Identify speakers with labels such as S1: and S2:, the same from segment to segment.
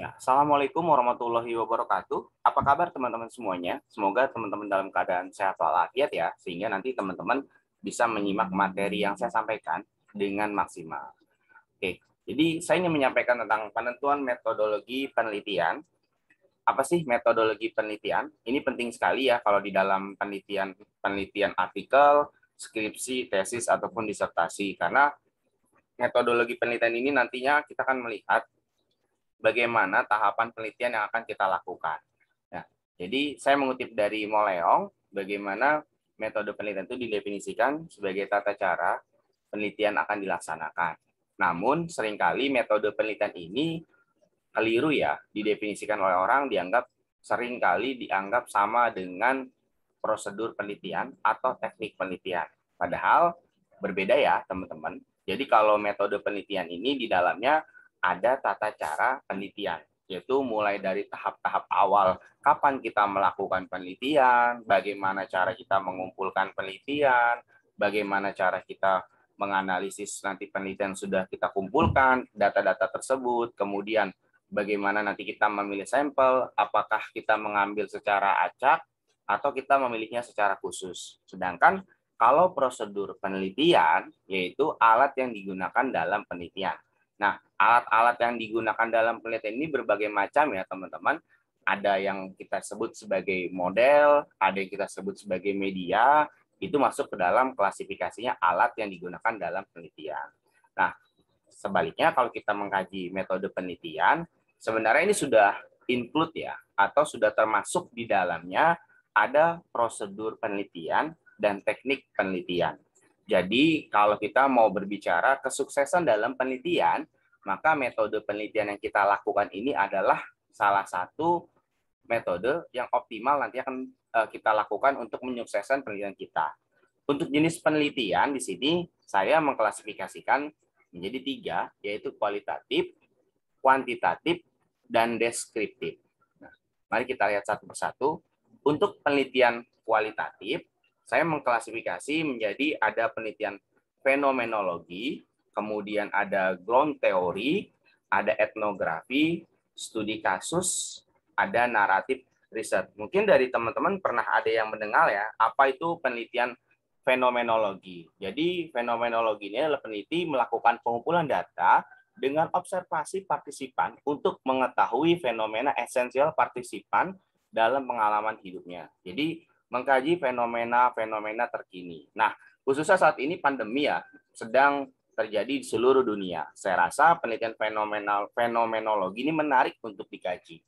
S1: Ya, Assalamualaikum warahmatullahi wabarakatuh. Apa kabar teman-teman semuanya? Semoga teman-teman dalam keadaan sehat walafiat ya, sehingga nanti teman-teman bisa menyimak materi yang saya sampaikan dengan maksimal. Oke, jadi saya ingin menyampaikan tentang penentuan metodologi penelitian. Apa sih metodologi penelitian? Ini penting sekali ya kalau di dalam penelitian artikel, skripsi, tesis, ataupun disertasi. Karena metodologi penelitian ini nantinya kita akan melihat bagaimana tahapan penelitian yang akan kita lakukan. Nah, jadi saya mengutip dari Moleong, bagaimana metode penelitian itu didefinisikan sebagai tata cara penelitian akan dilaksanakan. Namun, seringkali metode penelitian ini keliru ya, didefinisikan oleh orang seringkali dianggap sama dengan prosedur penelitian atau teknik penelitian. Padahal berbeda ya, teman-teman. Jadi kalau metode penelitian ini di dalamnya ada tata cara penelitian, yaitu mulai dari tahap-tahap awal, kapan kita melakukan penelitian, bagaimana cara kita mengumpulkan penelitian, bagaimana cara kita menganalisis nanti penelitian sudah kita kumpulkan, data-data tersebut, kemudian bagaimana nanti kita memilih sampel, apakah kita mengambil secara acak, atau kita memilihnya secara khusus. Sedangkan kalau prosedur penelitian, yaitu alat yang digunakan dalam penelitian. Nah, alat-alat yang digunakan dalam penelitian ini berbagai macam ya, teman-teman. Ada yang kita sebut sebagai model, ada yang kita sebut sebagai media, itu masuk ke dalam klasifikasinya alat yang digunakan dalam penelitian. Nah, sebaliknya kalau kita mengkaji metode penelitian, sebenarnya ini sudah include ya, atau sudah termasuk di dalamnya ada prosedur penelitian dan teknik penelitian. Jadi kalau kita mau berbicara kesuksesan dalam penelitian, maka metode penelitian yang kita lakukan ini adalah salah satu metode yang optimal nanti akan kita lakukan untuk menyukseskan penelitian kita. Untuk jenis penelitian di sini saya mengklasifikasikan menjadi 3, yaitu kualitatif, kuantitatif, dan deskriptif. Nah, mari kita lihat satu persatu. Untuk penelitian kualitatif, saya mengklasifikasi menjadi ada penelitian fenomenologi, kemudian ada ground theory, ada etnografi, studi kasus, ada naratif riset. Mungkin dari teman-teman pernah ada yang mendengar ya, apa itu penelitian fenomenologi. Jadi fenomenologi ini adalah peneliti melakukan pengumpulan data dengan observasi partisipan untuk mengetahui fenomena esensial partisipan dalam pengalaman hidupnya. Jadi mengkaji fenomena-fenomena terkini. Nah, khususnya saat ini pandemi ya sedang terjadi di seluruh dunia. Saya rasa penelitian fenomenologi ini menarik untuk dikaji.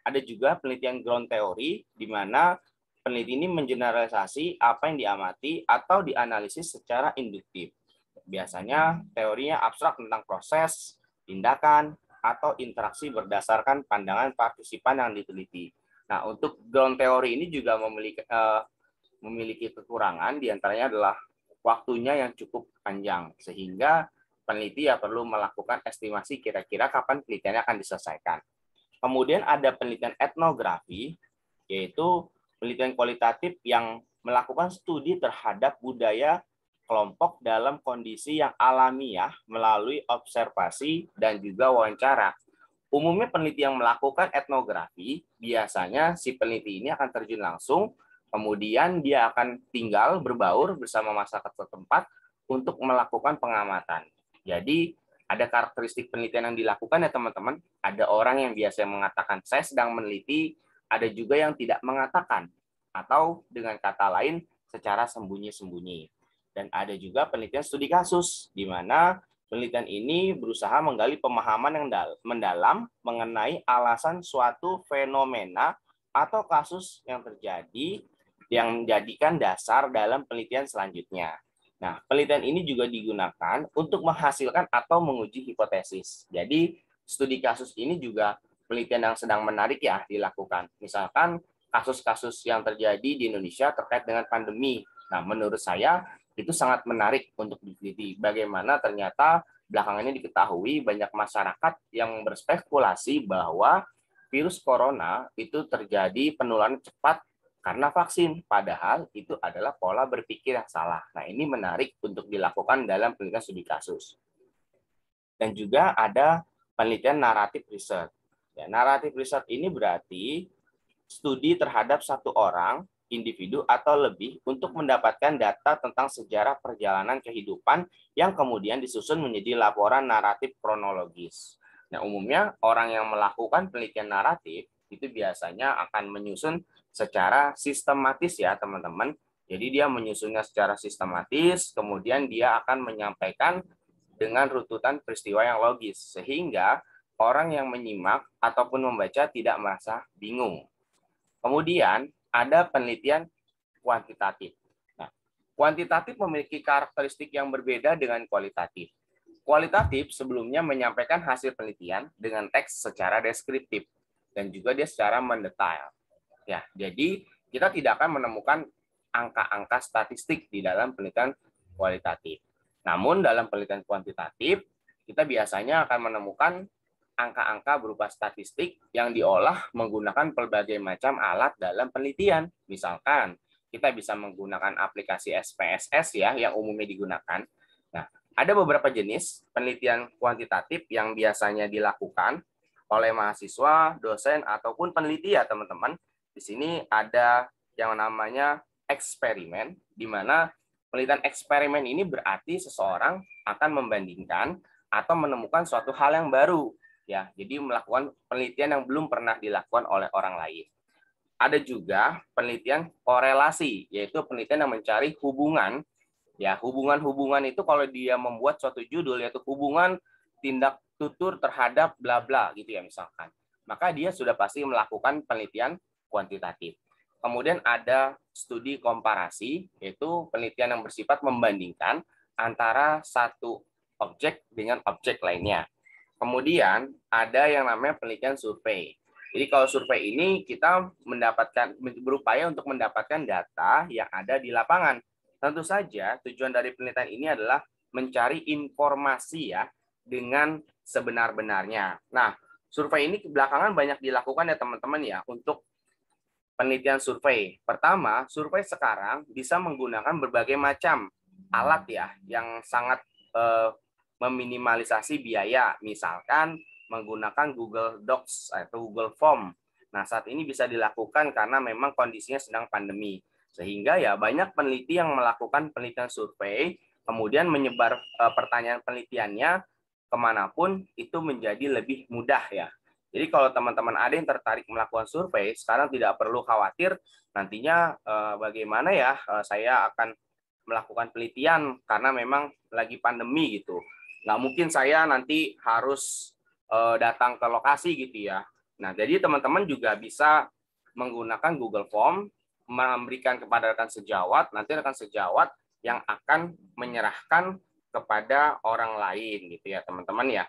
S1: Ada juga penelitian ground theory di mana peneliti ini mengeneralisasi apa yang diamati atau dianalisis secara induktif. Biasanya teorinya abstrak tentang proses, tindakan, atau interaksi berdasarkan pandangan partisipan yang diteliti. Nah, untuk ground theory ini juga memiliki kekurangan, diantaranya adalah waktunya yang cukup panjang, sehingga peneliti ya perlu melakukan estimasi kira-kira kapan penelitiannya akan diselesaikan. Kemudian ada penelitian etnografi, yaitu penelitian kualitatif yang melakukan studi terhadap budaya kelompok dalam kondisi yang alamiah melalui observasi dan juga wawancara. Umumnya peneliti yang melakukan etnografi, biasanya si peneliti ini akan terjun langsung, kemudian dia akan tinggal berbaur bersama masyarakat setempat untuk melakukan pengamatan. Jadi ada karakteristik penelitian yang dilakukan ya teman-teman. Ada orang yang biasanya mengatakan saya sedang meneliti, ada juga yang tidak mengatakan, atau dengan kata lain secara sembunyi-sembunyi. Dan ada juga penelitian studi kasus, di mana penelitian ini berusaha menggali pemahaman yang mendalam mengenai alasan suatu fenomena atau kasus yang terjadi yang menjadikan dasar dalam penelitian selanjutnya. Nah, penelitian ini juga digunakan untuk menghasilkan atau menguji hipotesis. Jadi, studi kasus ini juga penelitian yang sedang menarik ya dilakukan. Misalkan kasus-kasus yang terjadi di Indonesia terkait dengan pandemi. Nah, menurut saya itu sangat menarik untuk diteliti. Bagaimana ternyata belakangan ini diketahui banyak masyarakat yang berspekulasi bahwa virus corona itu terjadi penularan cepat karena vaksin. Padahal itu adalah pola berpikir yang salah. Nah, ini menarik untuk dilakukan dalam penelitian studi kasus. Dan juga ada penelitian naratif riset. Ya, naratif riset ini berarti studi terhadap satu orang, individu atau lebih untuk mendapatkan data tentang sejarah perjalanan kehidupan yang kemudian disusun menjadi laporan naratif kronologis. Nah, umumnya orang yang melakukan penelitian naratif itu biasanya akan menyusun secara sistematis ya, teman-teman. Jadi dia menyusunnya secara sistematis, kemudian dia akan menyampaikan dengan rututan peristiwa yang logis, sehingga orang yang menyimak ataupun membaca tidak merasa bingung. Kemudian ada penelitian kuantitatif. Nah, kuantitatif memiliki karakteristik yang berbeda dengan kualitatif. Kualitatif sebelumnya menyampaikan hasil penelitian dengan teks secara deskriptif dan juga dia secara mendetail. Ya, jadi kita tidak akan menemukan angka-angka statistik di dalam penelitian kualitatif. Namun dalam penelitian kuantitatif kita biasanya akan menemukan angka-angka berupa statistik yang diolah menggunakan berbagai macam alat dalam penelitian. Misalkan, kita bisa menggunakan aplikasi SPSS ya yang umumnya digunakan. Nah, ada beberapa jenis penelitian kuantitatif yang biasanya dilakukan oleh mahasiswa, dosen, ataupun peneliti ya teman-teman. Di sini ada yang namanya eksperimen, di mana penelitian eksperimen ini berarti seseorang akan membandingkan atau menemukan suatu hal yang baru ya. Jadi melakukan penelitian yang belum pernah dilakukan oleh orang lain. Ada juga penelitian korelasi, yaitu penelitian yang mencari hubungan ya. Hubungan-hubungan itu kalau dia membuat suatu judul yaitu hubungan tindak tutur terhadap bla bla gitu ya misalkan. Maka dia sudah pasti melakukan penelitian kuantitatif. Kemudian ada studi komparasi, yaitu penelitian yang bersifat membandingkan antara satu objek dengan objek lainnya. Kemudian ada yang namanya penelitian survei. Jadi kalau survei ini kita berupaya untuk mendapatkan data yang ada di lapangan. Tentu saja tujuan dari penelitian ini adalah mencari informasi ya dengan sebenar-benarnya. Nah, survei ini belakangan banyak dilakukan ya teman-teman ya untuk penelitian survei. Pertama, survei sekarang bisa menggunakan berbagai macam alat ya yang sangat meminimalisasi biaya. Misalkan menggunakan Google Docs atau Google Form. Nah, saat ini bisa dilakukan karena memang kondisinya sedang pandemi. Sehingga ya banyak peneliti yang melakukan penelitian survei, kemudian menyebar pertanyaan penelitiannya kemanapun itu menjadi lebih mudah ya. Jadi kalau teman-teman ada yang tertarik melakukan survei, sekarang tidak perlu khawatir nantinya bagaimana ya saya akan melakukan penelitian karena memang lagi pandemi gitu. Nggak mungkin saya nanti harus datang ke lokasi gitu ya. Nah, jadi teman-teman juga bisa menggunakan Google Form, memberikan kepada rekan sejawat, nanti rekan sejawat yang akan menyerahkan kepada orang lain gitu ya teman-teman ya.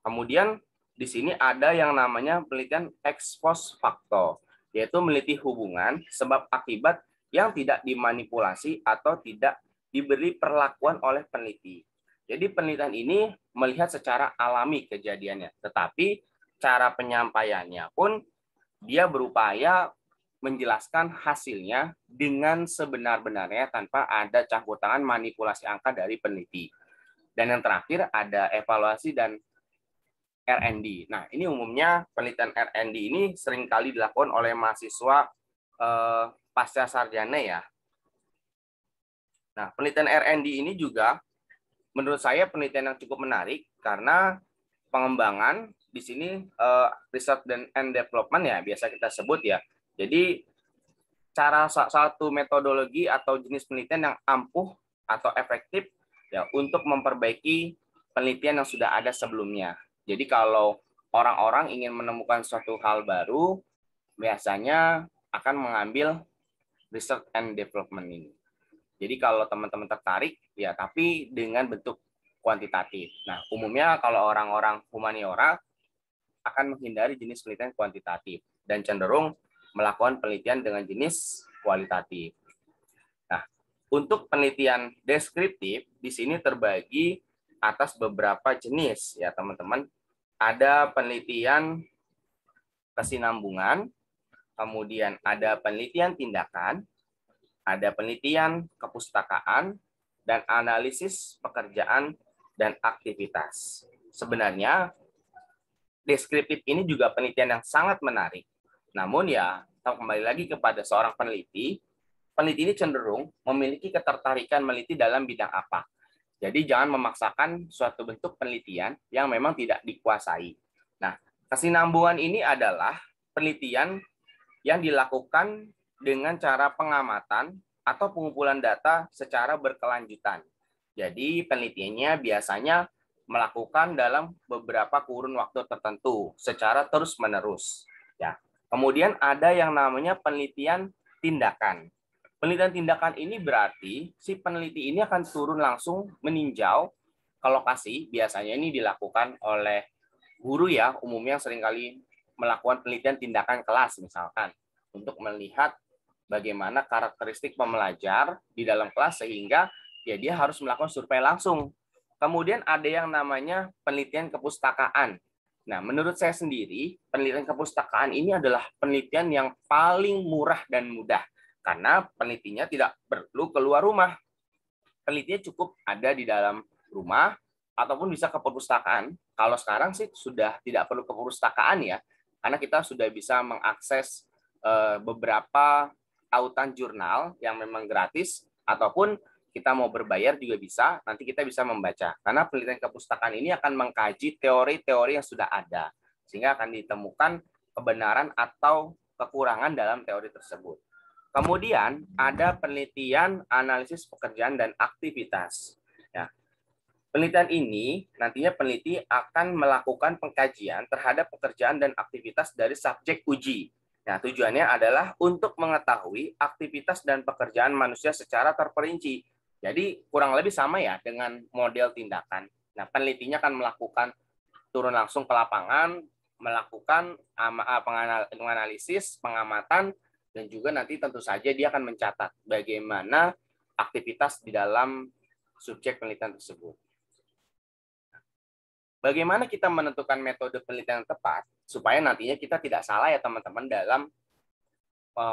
S1: Kemudian di sini ada yang namanya penelitian ex post facto, yaitu meneliti hubungan sebab akibat yang tidak dimanipulasi atau tidak diberi perlakuan oleh peneliti. Jadi penelitian ini melihat secara alami kejadiannya, tetapi cara penyampaiannya pun dia berupaya menjelaskan hasilnya dengan sebenar-benarnya tanpa ada campur tangan manipulasi angka dari peneliti. Dan yang terakhir ada evaluasi dan R&D. Nah, ini umumnya penelitian R&D ini seringkali dilakukan oleh mahasiswa pasca sarjana ya. Nah, penelitian R&D ini juga menurut saya penelitian yang cukup menarik karena pengembangan di sini research and development ya biasa kita sebut ya. Jadi cara satu metodologi atau jenis penelitian yang ampuh atau efektif ya untuk memperbaiki penelitian yang sudah ada sebelumnya. Jadi kalau orang-orang ingin menemukan suatu hal baru, biasanya akan mengambil research and development ini. Jadi kalau teman-teman tertarik, ya tapi dengan bentuk kuantitatif. Nah, umumnya kalau orang-orang humaniora akan menghindari jenis penelitian kuantitatif dan cenderung melakukan penelitian dengan jenis kualitatif. Nah, untuk penelitian deskriptif di sini terbagi atas beberapa jenis ya teman-teman. Ada penelitian kesinambungan, kemudian ada penelitian tindakan, ada penelitian kepustakaan, dan analisis pekerjaan dan aktivitas. Sebenarnya deskriptif ini juga penelitian yang sangat menarik. Namun ya, kembali lagi kepada seorang peneliti ini cenderung memiliki ketertarikan meneliti dalam bidang apa. Jadi jangan memaksakan suatu bentuk penelitian yang memang tidak dikuasai. Nah, kesinambungan ini adalah penelitian yang dilakukan dengan cara pengamatan atau pengumpulan data secara berkelanjutan. Jadi penelitiannya biasanya melakukan dalam beberapa kurun waktu tertentu secara terus-menerus. Ya. Kemudian ada yang namanya penelitian tindakan. Penelitian tindakan ini berarti si peneliti ini akan turun langsung meninjau ke lokasi. Biasanya ini dilakukan oleh guru ya, umumnya seringkali melakukan penelitian tindakan kelas misalkan untuk melihat bagaimana karakteristik pembelajar di dalam kelas sehingga ya dia harus melakukan survei langsung. Kemudian ada yang namanya penelitian kepustakaan. Nah, menurut saya sendiri, penelitian kepustakaan ini adalah penelitian yang paling murah dan mudah karena penelitinya tidak perlu keluar rumah. Penelitinya cukup ada di dalam rumah ataupun bisa ke perpustakaan. Kalau sekarang sih sudah tidak perlu ke perpustakaan ya, karena kita sudah bisa mengakses beberapa tautan jurnal yang memang gratis ataupun kita mau berbayar juga bisa, nanti kita bisa membaca. Karena penelitian kepustakaan ini akan mengkaji teori-teori yang sudah ada, sehingga akan ditemukan kebenaran atau kekurangan dalam teori tersebut. Kemudian ada penelitian analisis pekerjaan dan aktivitas. Ya. Penelitian ini nantinya peneliti akan melakukan pengkajian terhadap pekerjaan dan aktivitas dari subjek uji. Nah, tujuannya adalah untuk mengetahui aktivitas dan pekerjaan manusia secara terperinci. Jadi kurang lebih sama ya dengan model tindakan. Nah, penelitinya akan melakukan turun langsung ke lapangan, melakukan penganalisis, pengamatan, dan juga nanti tentu saja dia akan mencatat bagaimana aktivitas di dalam subjek penelitian tersebut. Bagaimana kita menentukan metode penelitian yang tepat supaya nantinya kita tidak salah ya teman-teman dalam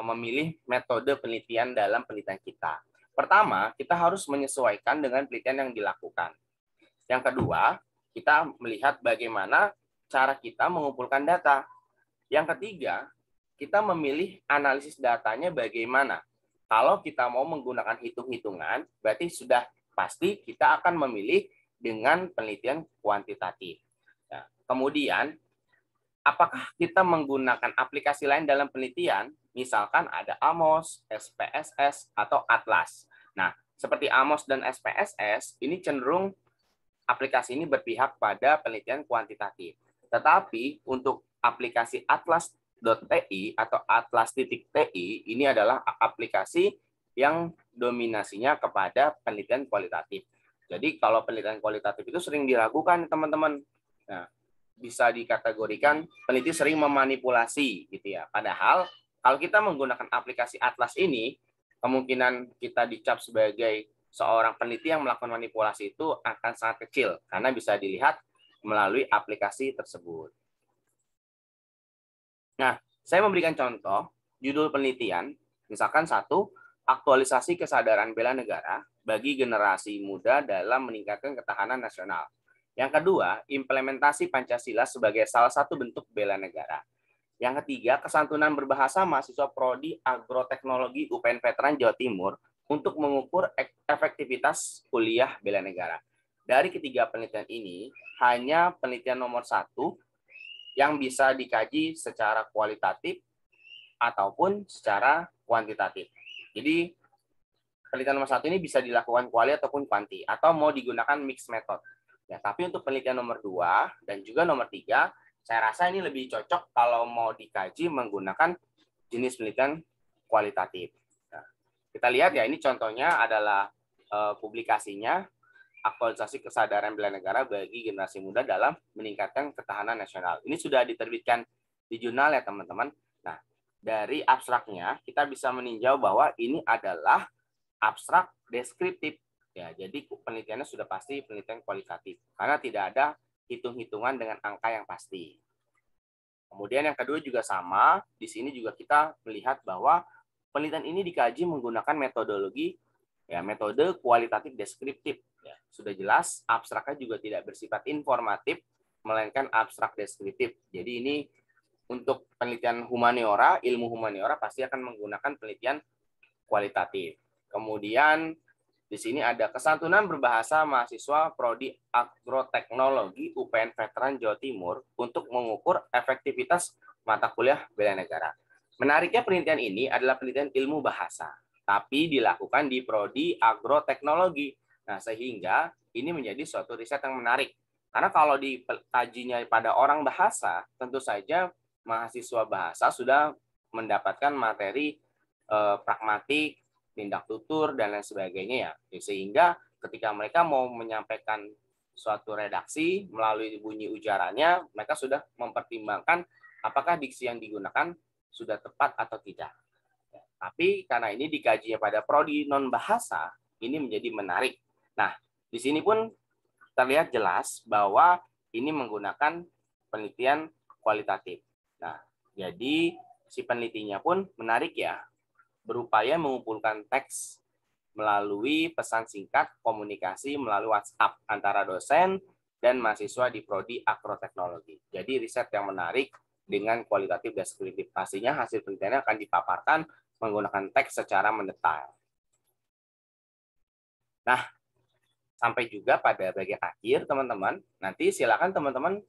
S1: memilih metode penelitian dalam penelitian kita. Pertama, kita harus menyesuaikan dengan penelitian yang dilakukan. Yang kedua, kita melihat bagaimana cara kita mengumpulkan data. Yang ketiga, kita memilih analisis datanya bagaimana. Kalau kita mau menggunakan hitung-hitungan, berarti sudah pasti kita akan memilih dengan penelitian kuantitatif. Nah, kemudian, apakah kita menggunakan aplikasi lain dalam penelitian? Misalkan ada AMOS, SPSS, atau Atlas. Nah, seperti AMOS dan SPSS, ini cenderung aplikasi ini berpihak pada penelitian kuantitatif. Tetapi untuk aplikasi Atlas.ti atau Atlas.ti ini adalah aplikasi yang dominasinya kepada penelitian kualitatif. Jadi kalau penelitian kualitatif itu sering diragukan teman-teman. Nah, bisa dikategorikan peneliti sering memanipulasi gitu ya. Padahal kalau kita menggunakan aplikasi Atlas ini, kemungkinan kita dicap sebagai seorang peneliti yang melakukan manipulasi itu akan sangat kecil karena bisa dilihat melalui aplikasi tersebut. Nah, saya memberikan contoh judul penelitian, misalkan satu, aktualisasi kesadaran bela negara bagi generasi muda dalam meningkatkan ketahanan nasional. Yang kedua, implementasi Pancasila sebagai salah satu bentuk bela negara. Yang ketiga, kesantunan berbahasa mahasiswa Prodi Agroteknologi UPN Veteran Jawa Timur untuk mengukur efektivitas kuliah bela negara. Dari ketiga penelitian ini, hanya penelitian nomor 1 yang bisa dikaji secara kualitatif ataupun secara kuantitatif. Jadi, penelitian nomor 1 ini bisa dilakukan kuali ataupun kuanti, atau mau digunakan mixed method. Ya, tapi untuk penelitian nomor 2 dan juga nomor 3, saya rasa ini lebih cocok kalau mau dikaji menggunakan jenis penelitian kualitatif. Nah, kita lihat ya, ini contohnya adalah publikasinya aktualisasi kesadaran bela negara bagi generasi muda dalam meningkatkan ketahanan nasional. Ini sudah diterbitkan di jurnal ya teman-teman. Nah, dari abstraknya kita bisa meninjau bahwa ini adalah abstrak deskriptif. Ya, jadi penelitiannya sudah pasti penelitian kualitatif karena tidak ada hitung-hitungan dengan angka yang pasti. Kemudian yang kedua juga sama, di sini juga kita melihat bahwa penelitian ini dikaji menggunakan metodologi ya metode kualitatif deskriptif. Ya, sudah jelas abstraknya juga tidak bersifat informatif melainkan abstrak deskriptif. Jadi ini untuk penelitian humaniora, ilmu humaniora pasti akan menggunakan penelitian kualitatif. Kemudian di sini ada kesantunan berbahasa mahasiswa Prodi Agroteknologi UPN Veteran Jawa Timur untuk mengukur efektivitas mata kuliah bela negara. Menariknya penelitian ini adalah penelitian ilmu bahasa, tapi dilakukan di Prodi Agroteknologi. Nah, sehingga ini menjadi suatu riset yang menarik. Karena kalau dikajinya pada orang bahasa, tentu saja mahasiswa bahasa sudah mendapatkan materi pragmatik, tindak tutur, dan lain sebagainya ya. Sehingga ketika mereka mau menyampaikan suatu redaksi melalui bunyi ujarannya, mereka sudah mempertimbangkan apakah diksi yang digunakan sudah tepat atau tidak. Tapi karena ini dikajinya pada prodi non bahasa, ini menjadi menarik. Nah, di sini pun terlihat jelas bahwa ini menggunakan penelitian kualitatif. Nah, jadi si penelitinya pun menarik ya, berupaya mengumpulkan teks melalui pesan singkat komunikasi melalui WhatsApp antara dosen dan mahasiswa di Prodi Agroteknologi. Jadi riset yang menarik dengan kualitatif deskriptif. Pastinya hasil penelitiannya akan dipaparkan menggunakan teks secara mendetail. Nah, sampai juga pada bagian akhir, teman-teman. Nanti silakan teman-teman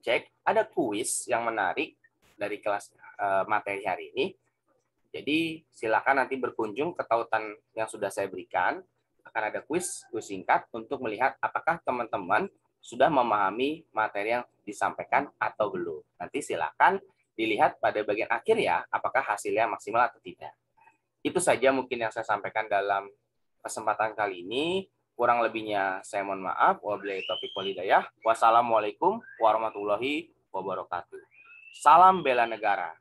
S1: cek, ada kuis yang menarik dari kelas materi hari ini. Jadi silakan nanti berkunjung ke tautan yang sudah saya berikan. Akan ada kuis singkat untuk melihat apakah teman-teman sudah memahami materi yang disampaikan atau belum. Nanti silakan dilihat pada bagian akhir ya, apakah hasilnya maksimal atau tidak. Itu saja mungkin yang saya sampaikan dalam kesempatan kali ini. Kurang lebihnya saya mohon maaf. Wabillahi taufiq wal hidayah. Wassalamualaikum warahmatullahi wabarakatuh. Salam bela negara.